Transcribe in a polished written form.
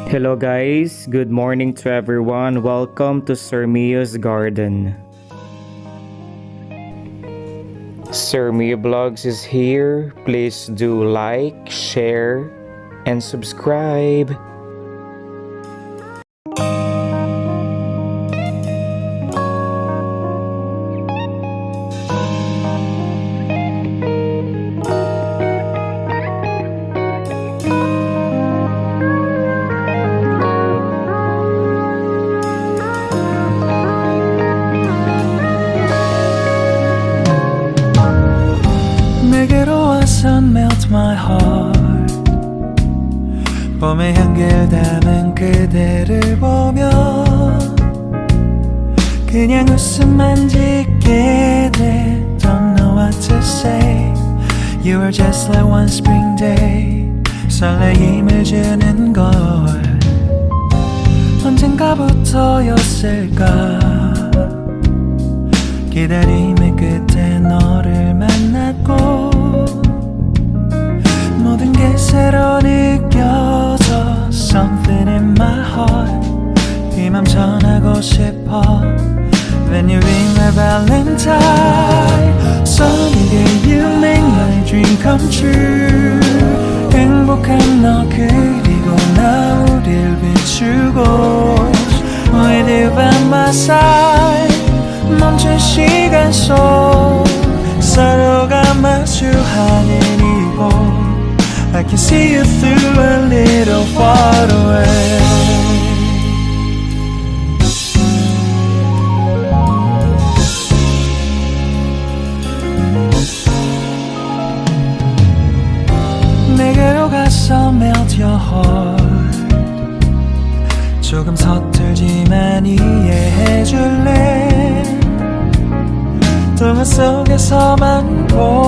Hello guys, good morning to everyone. Welcome to Sirmeo's garden. Sirmeovlogs is here. Please do like, share, and subscribe. 내게로 와서 melt my heart. 봄의 향기를 담은 그대를 보며 그냥 웃음만 짓게 돼. Don't know what to say. You are just like one spring day. 설레임을 주는 걸 언젠가부터였을까. 기다림의 끝에 너를 만났고 모든 게 새로 느껴져. Something in my heart. 이 맘 전하고 싶어. When you ring my valentine. Sunny day you make my dream come true. 행복한 너 그리고 나 우릴 비추고 With you by my side. 멈춘 시간 속 서로가 마주하는 이곳 I can see you through a little far away. 내게로 가서 melt your heart. 조금 서툴지만 이해해줄래. 동화 속에서만 보